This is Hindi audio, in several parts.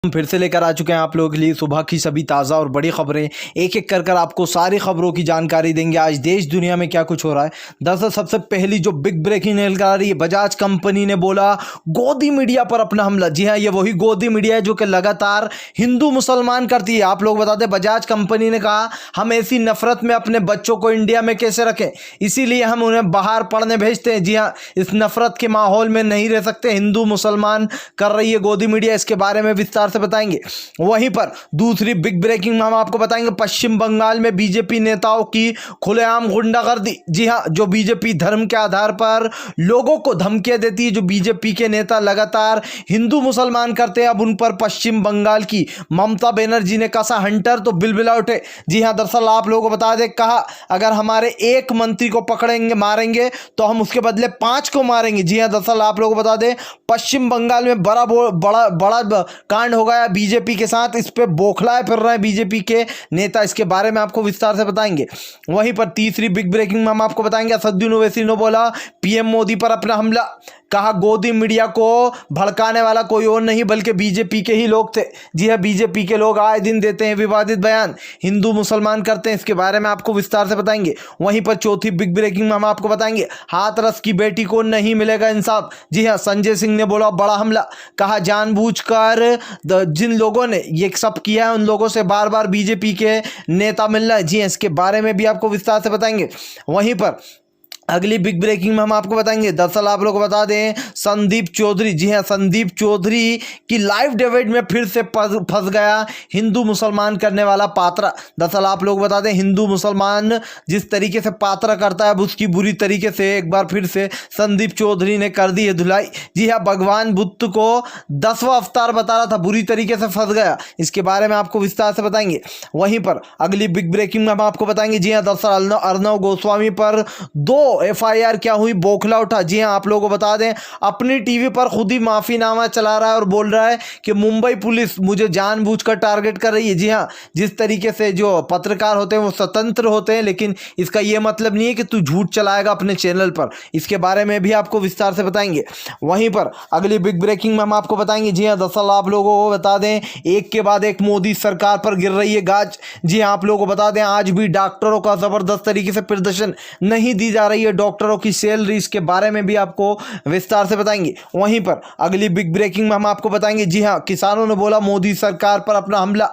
हम फिर से लेकर आ चुके हैं आप लोगों के लिए सुबह की सभी ताज़ा और बड़ी खबरें। एक एक कर आपको सारी खबरों की जानकारी देंगे। आज देश दुनिया में क्या कुछ हो रहा है। दरअसल सबसे पहली जो बिग ब्रेकिंग निकल आ रही है, बजाज कंपनी ने बोला गोदी मीडिया पर अपना हमला। जी हाँ, ये वही गोदी मीडिया है जो कि लगातार हिंदू मुसलमान करती है। आप लोग बता दें, बजाज कंपनी ने कहा हम ऐसी नफरत में अपने बच्चों को इंडिया में कैसे रखें, इसीलिए हम उन्हें बाहर पढ़ने भेजते हैं। जी हाँ, इस नफरत के माहौल में नहीं रह सकते। हिंदू मुसलमान कर रही है गोदी मीडिया, इसके बारे में विस्तार से बताएंगे। वहीं पर दूसरी बिग ब्रेकिंग हम आपको बताएंगे, पश्चिम बंगाल में बीजेपी नेताओं की खुलेआम गुंडागर्दी। जी हां, जो बीजेपी धर्म के आधार पर लोगों को धमकियां देती है, जो बीजेपी के नेता लगातार हिंदू मुसलमान करते हैं, अब उन पर पश्चिम बंगाल की ममता बनर्जी ने कसा हंटर तो बिलबिला उठे। जी हां, दरअसल आप लोगों को बता दें, कहा अगर हमारे एक मंत्री को पकड़ेंगे मारेंगे तो हम उसके बदले 5 को मारेंगे। जी हां, दरअसल आप लोगों को बता दें, पश्चिम बंगाल में बड़ा कांड हो गया बीजेपी के साथ। इस पे बौखलाए फिर रहे हैं बीजेपी के नेता, इसके बारे में आपको विस्तार से बताएंगे। वहीं पर तीसरी बिग ब्रेकिंग में हम आपको बताएंगे, असदुद्दीन ओवैसी ने बोला पीएम मोदी पर अपना हमला। कहा गोदी मीडिया को भड़काने वाला कोई और नहीं बल्कि बीजेपी के ही लोग थे। जी हां, बीजेपी के लोग आए दिन देते हैं विवादित बयान, हिंदू मुसलमान करते हैं, इसके बारे में आपको विस्तार से बताएंगे। वहीं पर चौथी बिग ब्रेकिंग में हम आपको बताएंगे, हाथरस की बेटी को नहीं मिलेगा इंसाफ। जी हां, संजय सिंह ने बोला बड़ा हमला। कहा जानबूझकर जिन लोगों ने ये सब किया है उन लोगों से बार बार बीजेपी के नेता मिल रहे हैं। जी हां, इसके बारे में भी आपको विस्तार से बताएंगे। वहीं पर अगली बिग ब्रेकिंग में हम आपको बताएंगे, दरअसल आप लोग को बता दें, संदीप चौधरी, जी हां, संदीप चौधरी की लाइव डिबेट में फिर से फंस गया हिंदू मुसलमान करने वाला पात्रा। दरअसल आप लोग बता दें, हिंदू मुसलमान जिस तरीके से पात्रा करता है, अब उसकी बुरी तरीके से एक बार फिर से संदीप चौधरी ने कर दी है धुलाई। जी हां, भगवान बुद्ध को 10वां अवतार बता रहा था, बुरी तरीके से फंस गया, इसके बारे में आपको विस्तार से बताएंगे। वहीं पर अगली बिग ब्रेकिंग में हम आपको बताएंगे, जी हां, दरअसल अर्नव गोस्वामी पर 2 एफआईआर क्या हुई, बौखला उठा। जी हां, आप लोगों को बता दें, अपनी टीवी पर खुद ही माफीनामा चला रहा है और बोल रहा है कि मुंबई पुलिस मुझे जानबूझकर टारगेट कर रही है। जी हां, जिस तरीके से जो पत्रकार होते हैं वो स्वतंत्र होते हैं, लेकिन इसका यह मतलब नहीं है कि तू झूठ चलाएगा अपने चैनल पर, इसके बारे में भी आपको विस्तार से बताएंगे। वहीं पर अगली बिग ब्रेकिंग में हम आपको बताएंगे, जी हां, दरअसल आप लोगों को बता दें, एक के बाद एक मोदी सरकार पर गिर रही है गाज। जी हां, आप लोगों को बता दें, आज भी डॉक्टरों का जबरदस्त तरीके से प्रदर्शन नहीं दी जा रही है, डॉक्टरों की सैलरी, इसके बारे में भी आपको विस्तार से बताएंगे। वहीं पर अगली बिग ब्रेकिंग में हम आपको बताएंगे, जी हां, किसानों ने बोला मोदी सरकार पर अपना हमला।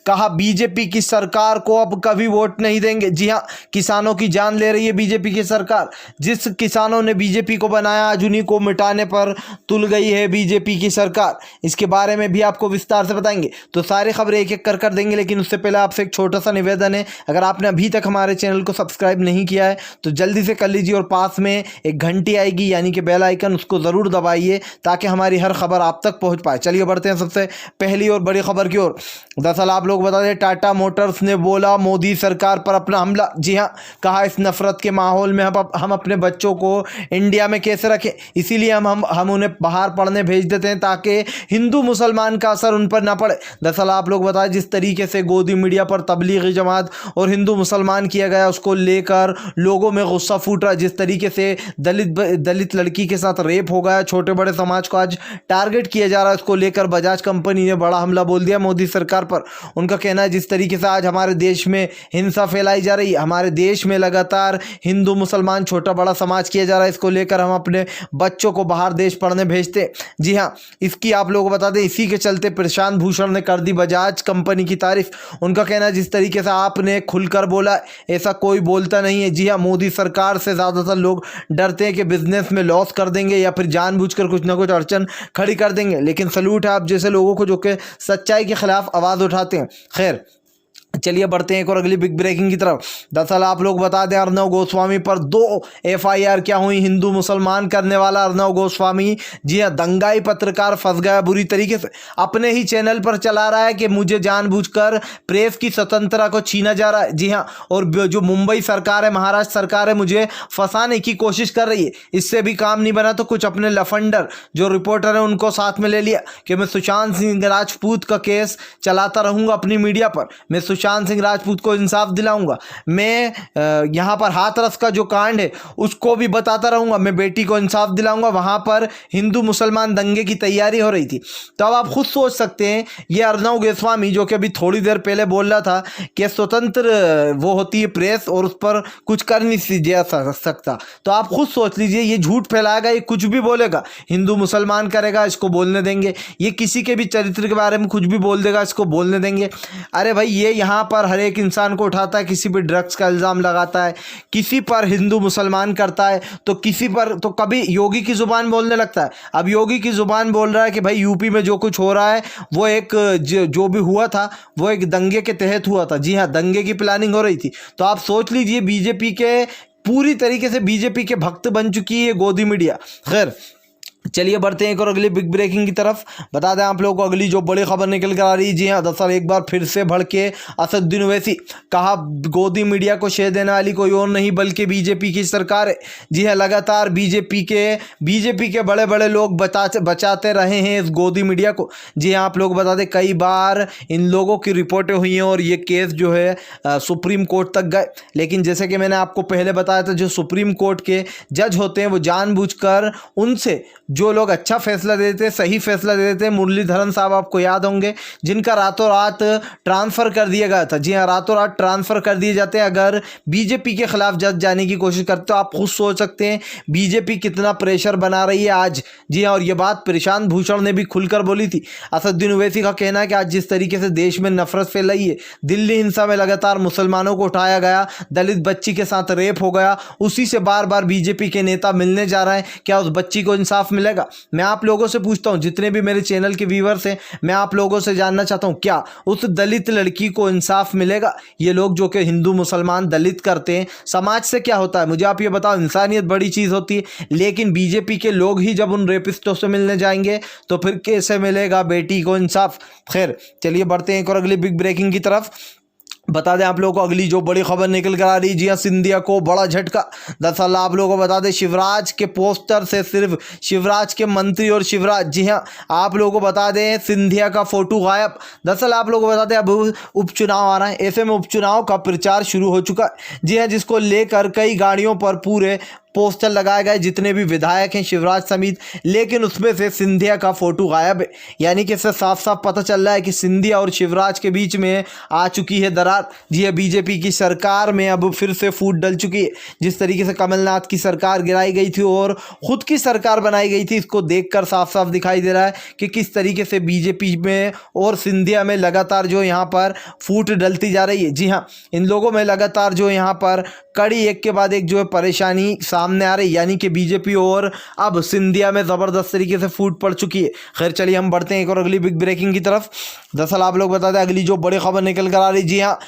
कहा बीजेपी की सरकार को अब कभी वोट नहीं देंगे। जी हां, किसानों की जान ले रही है बीजेपी की सरकार। जिस किसानों ने बीजेपी को बनाया, आज उन्हीं को मिटाने पर तुल गई है बीजेपी की सरकार, इसके बारे में भी आपको विस्तार से बताएंगे। तो सारी खबरें एक एक कर देंगे, लेकिन उससे पहले आपसे एक छोटा सा निवेदन है, अगर आपने अभी तक हमारे चैनल को सब्सक्राइब नहीं किया है तो जल्दी से कर लीजिए और पास में एक घंटी आएगी यानी कि बेल आइकन, उसको ज़रूर दबाइए ताकि हमारी हर खबर आप तक पहुंच पाए। चलिए बढ़ते हैं सबसे पहली और बड़ी खबर की ओर। दरअसल आप लोग बता दें, टाटा मोटर्स ने बोला मोदी सरकार पर अपना हमला। जी हां, कहा इस नफरत के माहौल में हम अपने बच्चों को इंडिया में कैसे रखें, इसीलिए हम उन्हें बाहर पढ़ने भेज देते हैं ताकि हिंदू मुसलमान का असर उन पर ना पड़े। दरअसल आप लोग बताएं, जिस तरीके से गोदी मीडिया पर तबलीगी जमात और हिंदू मुसलमान किया गया, उसको लेकर लोगों में गुस्सा फूट रहा है। जिस तरीके से दलित लड़की के साथ रेप हो गया, छोटे बड़े समाज को आज टारगेट किया जा रहा है, इसको लेकर बजाज कंपनी ने बड़ा हमला बोल दिया मोदी सरकार पर। उनका कहना है जिस तरीके से आज हमारे देश में हिंसा फैलाई जा रही है, हमारे देश में लगातार हिंदू मुसलमान छोटा बड़ा समाज किया जा रहा है, इसको लेकर हम अपने बच्चों को बाहर देश पढ़ने भेजते। जी हाँ, इसकी आप लोगों को बता दें, इसी के चलते प्रशांत भूषण ने कर दी बजाज कंपनी की तारीफ। उनका कहना है जिस तरीके से आपने खुलकर बोला, ऐसा कोई बोलता नहीं है। जी हाँ, मोदी सरकार से ज़्यादातर लोग डरते हैं कि बिजनेस में लॉस कर देंगे या फिर जानबूझकर कुछ ना कुछ अड़चन खड़ी कर देंगे, लेकिन सल्यूट है आप जैसे लोगों को जो कि सच्चाई के खिलाफ आवाज़ उठाते हैं। खैर चलिए बढ़ते हैं एक और अगली बिग ब्रेकिंग की तरफ। दरअसल आप लोग बता दें, अर्नव गोस्वामी पर 2 एफआईआर क्या हुई, हिंदू मुसलमान करने वाला अर्नव गोस्वामी, जी हां, दंगाई पत्रकार फंस गया बुरी तरीके से। अपने ही चैनल पर चला रहा है कि मुझे जानबूझकर प्रेस की स्वतंत्रता को छीना जा रहा है। जी हां, और जो मुंबई सरकार है, महाराष्ट्र सरकार है, मुझे फंसाने की कोशिश कर रही है। इससे भी काम नहीं बना तो कुछ अपने लफंडर जो रिपोर्टर है उनको साथ में ले लिया कि मैं सुशांत सिंह राजपूत का केस चलाता रहूंगा अपनी मीडिया पर। मैं सुशांत सुशांत सिंह राजपूत को इंसाफ दिलाऊंगा, मैं यहाँ पर हाथरस का जो कांड है उसको भी बताता रहूँगा, मैं बेटी को इंसाफ दिलाऊंगा, वहाँ पर हिंदू मुसलमान दंगे की तैयारी हो रही थी। तो अब आप खुद सोच सकते हैं, ये अर्नव गोस्वामी जो कि अभी थोड़ी देर पहले बोल रहा था कि स्वतंत्र वो होती है प्रेस और उस पर कुछ कर नहीं जा सकता, तो आप खुद सोच लीजिए, ये झूठ फैलाएगा, ये कुछ भी बोलेगा, हिंदू मुसलमान करेगा, इसको बोलने देंगे, ये किसी के भी चरित्र के बारे में कुछ भी बोल देगा, इसको बोलने देंगे। अरे भाई, ये यहाँ पर हर एक इंसान को उठाता है, किसी पर ड्रग्स का इल्ज़ाम लगाता है, किसी पर हिंदू मुसलमान करता है, तो किसी पर तो कभी योगी की ज़ुबान बोलने लगता है। अब योगी की ज़ुबान बोल रहा है कि भाई यूपी में जो कुछ हो रहा है वो एक जो भी हुआ था वो एक दंगे के तहत हुआ था। जी हाँ, दंगे की प्लानिंग हो रही थी। तो आप सोच लीजिए, बीजेपी के पूरी तरीके से बीजेपी के भक्त बन चुकी है गोदी मीडिया। खैर, चलिए बढ़ते हैं एक और अगली बिग ब्रेकिंग की तरफ। बता दें आप लोगों को अगली जो बड़ी खबर निकल कर आ रही है। जी हाँ, दरअसल एक बार फिर से भड़के असदुद्दीन ओवैसी, कहा गोदी मीडिया को शेयर देने वाली कोई और नहीं बल्कि बीजेपी की सरकार है। जी हाँ, लगातार बीजेपी के बड़े बड़े लोग बचाते रहे हैं इस गोदी मीडिया को। जी हाँ, आप लोग बता दें, कई बार इन लोगों की रिपोर्टें हुई हैं और ये केस जो है सुप्रीम कोर्ट तक गए, लेकिन जैसे कि मैंने आपको पहले बताया था, जो सुप्रीम कोर्ट के जज होते हैं वो जानबूझकर उनसे जो लोग अच्छा फैसला दे देते, सही फैसला दे देते हैं, मुरलीधरन साहब आपको याद होंगे, जिनका रातों रात ट्रांसफ़र कर दिया गया था। जी हाँ, रातों रात ट्रांसफ़र कर दिए जाते हैं अगर बीजेपी के खिलाफ जज जाने की कोशिश करते, तो आप खुद सोच सकते हैं बीजेपी कितना प्रेशर बना रही है आज। जी हाँ, और ये बात प्रशांत भूषण ने भी खुलकर बोली थी। असदुद्दीन ओवैसी का कहना है कि आज जिस तरीके से देश में नफरत फैलाई है, दिल्ली हिंसा में लगातार मुसलमानों को उठाया गया, दलित बच्ची के साथ रेप हो गया, उसी से बार बार बीजेपी के नेता मिलने जा रहे हैं, क्या उस बच्ची को इंसाफ मिलेगा? मैं आप लोगों से पूछता हूं, जितने भी मेरे चैनल के व्यूअर्स हैं, मैं आप लोगों से जानना चाहता हूं, क्या उस दलित लड़की को इंसाफ मिलेगा? ये लोग जो कि हिंदू मुसलमान दलित करते हैं, समाज से क्या होता है मुझे आप ये बताओ। इंसानियत बड़ी चीज़ होती है, लेकिन बीजेपी के लोग ही जब उन रेपिस्टों से मिलने जाएंगे तो फिर कैसे मिलेगा बेटी को इंसाफ? खैर, चलिए बढ़ते हैं एक और अगली बिग ब्रेकिंग की तरफ। बता दें आप लोगों को अगली जो बड़ी खबर निकल कर आ रही है। जी हाँ, सिंधिया को बड़ा झटका। दरअसल आप लोगों को बता दें, शिवराज के पोस्टर से सिर्फ शिवराज के मंत्री और शिवराज, जी हाँ, आप लोगों को बता दें सिंधिया का फोटो गायब। दरअसल आप लोगों को बता दें, अब उपचुनाव आ रहा है, ऐसे में उपचुनाव का प्रचार शुरू हो चुका है। जी हाँ, जिसको लेकर कई गाड़ियों पर पूरे पोस्टर लगाए गए, जितने भी विधायक हैं शिवराज समेत, लेकिन उसमें से सिंधिया का फोटो गायब है। यानी कि इससे साफ साफ पता चल रहा है कि सिंधिया और शिवराज के बीच में आ चुकी है दरार। जी है, बीजेपी की सरकार में अब फिर से फूट डल चुकी है। जिस तरीके से कमलनाथ की सरकार गिराई गई थी और खुद की सरकार बनाई गई थी, इसको देखकर साफ साफ दिखाई दे रहा है कि किस तरीके से बीजेपी में और सिंधिया में लगातार जो यहाँ पर फूट डलती जा रही है। जी हाँ, इन लोगों में लगातार जो यहाँ पर कड़ी एक के बाद एक जो है परेशानी सामने आ रही, यानी कि बीजेपी और अब सिंधिया में ज़बरदस्त तरीके से फूट पड़ चुकी है। खैर, चलिए हम बढ़ते हैं एक और अगली बिग ब्रेकिंग की तरफ। दरअसल आप लोग बता दें अगली जो बड़ी खबर निकल कर आ रही। जी हाँ,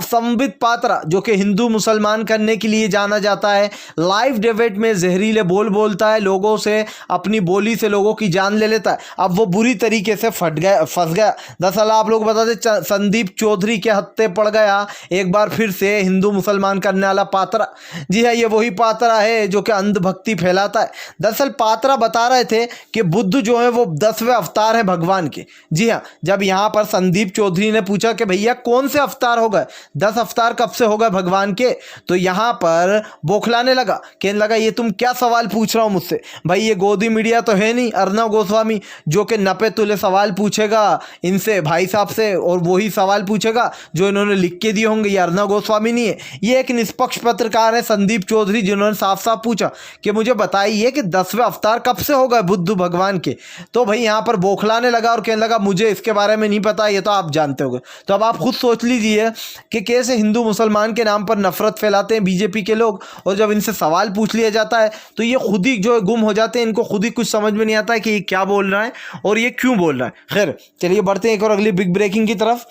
संबित पात्रा जो कि हिंदू मुसलमान करने के लिए जाना जाता है, लाइव डिबेट में जहरीले बोल बोलता है, लोगों से अपनी बोली से लोगों की जान ले लेता है, अब वो बुरी तरीके से फंस गया। दरअसल आप लोग बता दें, संदीप चौधरी के हत्थे पड़ गया एक बार फिर से हिंदू मुसलमान करने वाला पात्रा। जी हाँ, ये वही पात्रा है जो कि अंधभक्ति फैलाता है। दरअसल पात्रा बता रहे थे कि बुद्ध जो है वो 10वें अवतार है भगवान के। जी हाँ, जब यहाँ पर संदीप चौधरी ने पूछा कि भैया कौन से अवतार हो गए, 10 अवतार कब से हो गए भगवान के, तो यहाँ पर बौखलाने लगा, कहने लगा ये तुम क्या सवाल पूछ रहा हो मुझसे? भाई ये गोदी मीडिया तो है नहीं अर्नव गोस्वामी जो कि नपे तुले सवाल पूछेगा इनसे भाई साहब से, और वही सवाल पूछेगा जो इन्होंने लिख के दिए होंगे। ये अर्नव गोस्वामी नहीं है, ये एक निष्पक्ष पत्रकार है संदीप चौधरी, जिन्होंने साफ साफ पूछा कि मुझे बताइए कि 10वें अवतार कब से हो गए बुद्ध भगवान के। तो भाई यहाँ पर बौखलाने लगा और कहने लगा मुझे इसके बारे में नहीं पता, ये तो आप जानते होंगे। तो अब आप खुद सोच लीजिए कि कैसे हिंदू मुसलमान के नाम पर नफरत फैलाते हैं बीजेपी के लोग, और जब इनसे सवाल पूछ लिया जाता है तो ये खुद ही जो है गुम हो जाते हैं, इनको खुद ही कुछ समझ में नहीं आता है कि ये क्या बोल रहा है और ये क्यों बोल रहा है। खैर, चलिए बढ़ते हैं एक और अगली बिग ब्रेकिंग की तरफ।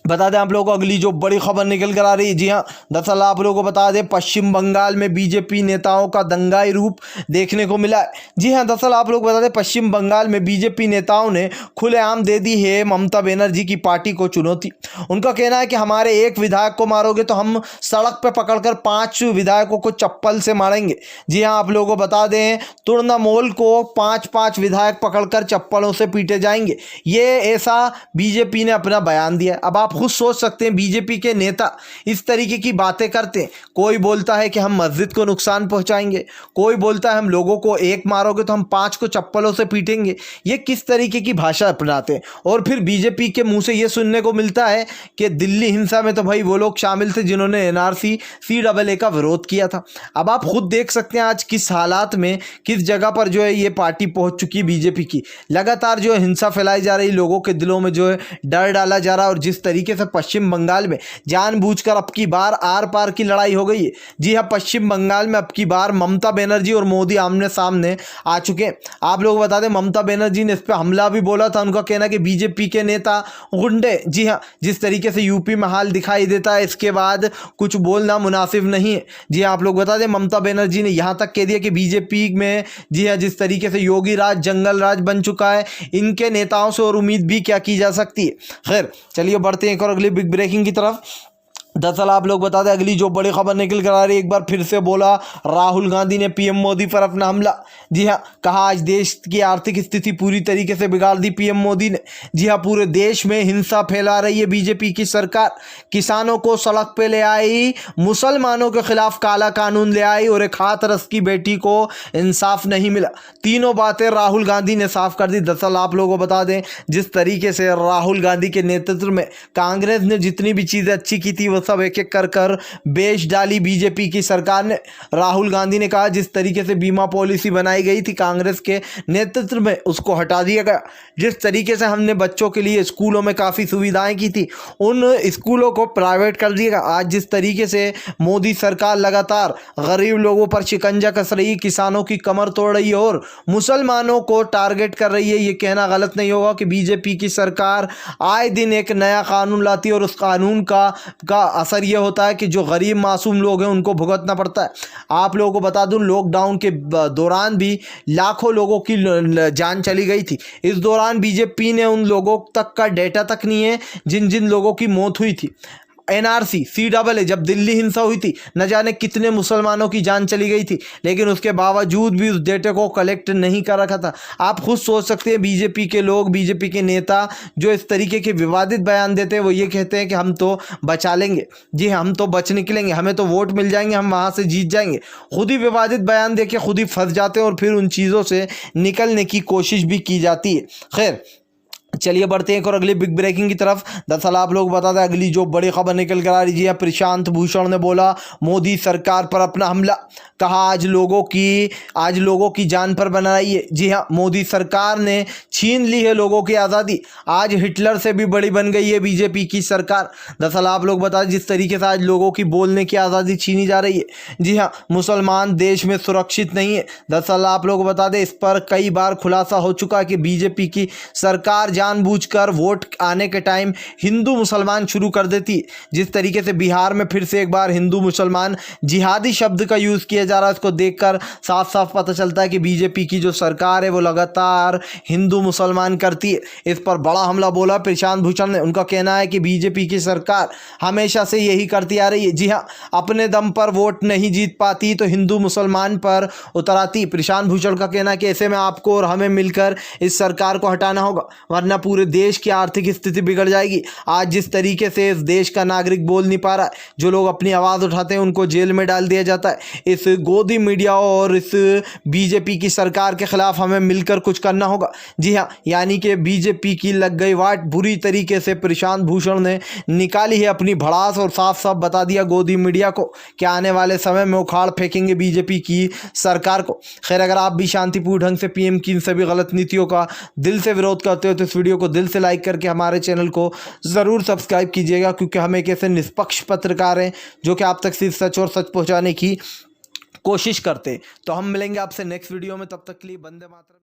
बता दें आप लोगों को अगली जो बड़ी खबर निकल कर आ रही है। जी हाँ, दरअसल आप लोगों को बता दें पश्चिम बंगाल में बीजेपी नेताओं का दंगाई रूप देखने को मिला है। जी हाँ, दरअसल आप लोग बता दें पश्चिम बंगाल में बीजेपी नेताओं ने खुलेआम दे दी है ममता बनर्जी की पार्टी को चुनौती। उनका कहना है कि हमारे एक विधायक को मारोगे तो हम सड़क पर पकड़कर 5 विधायकों को चप्पल से मारेंगे। जी हाँ, आप लोगों को बता दें तृणमूल को 5-5 विधायक पकड़कर चप्पलों से पीटे जाएंगे। ये ऐसा बीजेपी ने अपना बयान दिया। अब आप खुद सोच सकते हैं बीजेपी के नेता इस तरीके की बातें करते हैं। कोई बोलता है कि हम मस्जिद को नुकसान पहुंचाएंगे, कोई बोलता है हम लोगों को एक मारोगे तो हम 5 को चप्पलों से पीटेंगे। ये किस तरीके की भाषा अपनाते हैं। और फिर बीजेपी के मुंह से ये सुनने को मिलता है कि दिल्ली हिंसा में तो भाई वो लोग शामिल थे जिन्होंने एनआरसी CAA का विरोध किया था। अब आप खुद देख सकते हैं आज किस हालात में, किस जगह पर जो है ये पार्टी पहुंच चुकी है बीजेपी की। लगातार जो है हिंसा फैलाई जा रही, लोगों के दिलों में जो है डर डाला जा रहा है। और जिस तरीके से पश्चिम बंगाल में जानबूझकर अब की बार आर पार की लड़ाई हो गई है। जी हाँ, पश्चिम बंगाल में अब की बार ममता बनर्जी और मोदी आमने सामने आ चुके हैं। आप लोग बता दें, ममता बनर्जी ने इस पर हमला भी बोला था। उनका कहना कि बीजेपी के नेता गुंडे, जी हाँ, जिस तरीके से यूपी में हाल दिखाई देता है इसके बाद कुछ बोलना मुनासिब नहीं है। जी हाँ, आप लोग बता दें, ममता बनर्जी ने यहाँ तक कह दिया कि बीजेपी में, जी हाँ, जिस तरीके से योगी राज जंगल राज बन चुका है, इनके नेताओं से और उम्मीद भी क्या की जा सकती है। खैर चलिए बढ़ते हैं एक और अगली बिग ब्रेकिंग की तरफ। दरअसल आप लोग बता दें, अगली जो बड़ी खबर निकल कर आ रही है, एक बार फिर से बोला राहुल गांधी ने पीएम मोदी पर अपना हमला। जी हाँ, कहा आज देश की आर्थिक स्थिति पूरी तरीके से बिगाड़ दी पीएम मोदी ने। जी हाँ, पूरे देश में हिंसा फैला रही है बीजेपी की सरकार। किसानों को सड़क पे ले आई, मुसलमानों के खिलाफ काला कानून ले आई और एक हाथरस की बेटी को इंसाफ नहीं मिला। तीनों बातें राहुल गांधी ने साफ कर दी। दरअसल आप लोगों को बता दें, जिस तरीके से राहुल गांधी के नेतृत्व में कांग्रेस ने जितनी भी चीज़ें अच्छी की थी वो सब एक एक कर बेच डाली बीजेपी की सरकार ने। राहुल गांधी ने कहा जिस तरीके से बीमा पॉलिसी बनाई गई थी कांग्रेस के नेतृत्व में, उसको हटा दिया गया। जिस तरीके से हमने बच्चों के लिए स्कूलों में काफ़ी सुविधाएं की थी, उन स्कूलों को प्राइवेट कर दिया गया। आज जिस तरीके से मोदी सरकार लगातार गरीब लोगों पर शिकंजा कस रही है, किसानों की कमर तोड़ रही है और मुसलमानों को टारगेट कर रही है, ये कहना गलत नहीं होगा कि बीजेपी की सरकार आए दिन एक नया कानून लाती है और उस कानून का असर यह होता है कि जो गरीब मासूम लोग हैं उनको भुगतना पड़ता है। आप लोगों को बता दूं, लॉकडाउन के दौरान भी लाखों लोगों की जान चली गई थी। इस दौरान बीजेपी ने उन लोगों तक का डेटा तक नहीं है जिन जिन लोगों की मौत हुई थी। एनआरसी CAA जब दिल्ली हिंसा हुई थी, न जाने कितने मुसलमानों की जान चली गई थी, लेकिन उसके बावजूद भी उस डेटे को कलेक्ट नहीं कर रखा था। आप खुद सोच सकते हैं, बीजेपी के लोग, बीजेपी के नेता जो इस तरीके के विवादित बयान देते हैं, वो ये कहते हैं कि हम तो बचा लेंगे, जी हम तो बच निकलेंगे, हमें तो वोट मिल जाएंगे, हम वहाँ से जीत जाएंगे। खुद ही विवादित बयान दे के खुद ही फंस जाते हैं और फिर उन चीज़ों से निकलने की कोशिश भी की जाती है। खैर चलिए बढ़ते हैं एक और अगली बिग ब्रेकिंग की तरफ। दरअसल आप लोग बता दें, अगली जो बड़ी खबर निकल कर आ रही है, प्रशांत भूषण ने बोला मोदी सरकार पर अपना हमला। कहा आज लोगों की जान पर बनाई है। जी हाँ, मोदी सरकार ने छीन ली है लोगों की आज़ादी। आज हिटलर से भी बड़ी बन गई है बीजेपी की सरकार। दरअसल आप लोग बता दें, जिस तरीके से आज लोगों की बोलने की आज़ादी छीनी जा रही है। जी हाँ, मुसलमान देश में सुरक्षित नहीं है। दरअसल आप लोग बता दें, इस पर कई बार खुलासा हो चुका है कि बीजेपी की सरकार जानबूझकर वोट आने के टाइम हिंदू मुसलमान शुरू कर देती है। जिस तरीके से बिहार में फिर से एक बार हिंदू मुसलमान जिहादी शब्द का यूज़ किया जा रहा है, इसको देखकर साफ साफ पता चलता है कि बीजेपी की जो सरकार है वो लगातार हिंदू मुसलमान करती है। इस पर बड़ा हमला बोला प्रशांत भूषण ने। उनका कहना है कि बीजेपी की सरकार हमेशा से यही करती आ रही है। जी हाँ, अपने दम पर वोट नहीं जीत पाती तो हिंदू मुसलमान पर उतर आती। प्रशांत भूषण का कहना है कि ऐसे में आपको और हमें मिलकर इस सरकार को हटाना होगा, वरना पूरे देश की आर्थिक स्थिति बिगड़ जाएगी। आज जिस तरीके से इस देश का नागरिक बोल नहीं पा रहा है, जो लोग अपनी आवाज़ उठाते हैं उनको जेल में डाल दिया जाता है। इस गोदी मीडिया और इस बीजेपी की सरकार के खिलाफ हमें मिलकर कुछ करना होगा। जी हाँ, यानी कि बीजेपी की लग गई वाट बुरी तरीके से प्रशांत भूषण ने निकाली है अपनी भड़ास और साफ साफ बता दिया गोदी मीडिया को कि आने वाले समय में उखाड़ फेंकेंगे बीजेपी की सरकार को। खैर, अगर आप भी शांतिपूर्ण ढंग से पीएम की इन सभी गलत नीतियों का दिल से विरोध करते हो तो इस वीडियो को दिल से लाइक करके हमारे चैनल को ज़रूर सब्सक्राइब कीजिएगा, क्योंकि हम एक ऐसे निष्पक्ष पत्रकार हैं जो कि आप तक सिर्फ सच और सच पहुंचाने की कोशिश करते हैं। तो हम मिलेंगे आपसे नेक्स्ट वीडियो में, तब तक के लिए वंदे मातरम।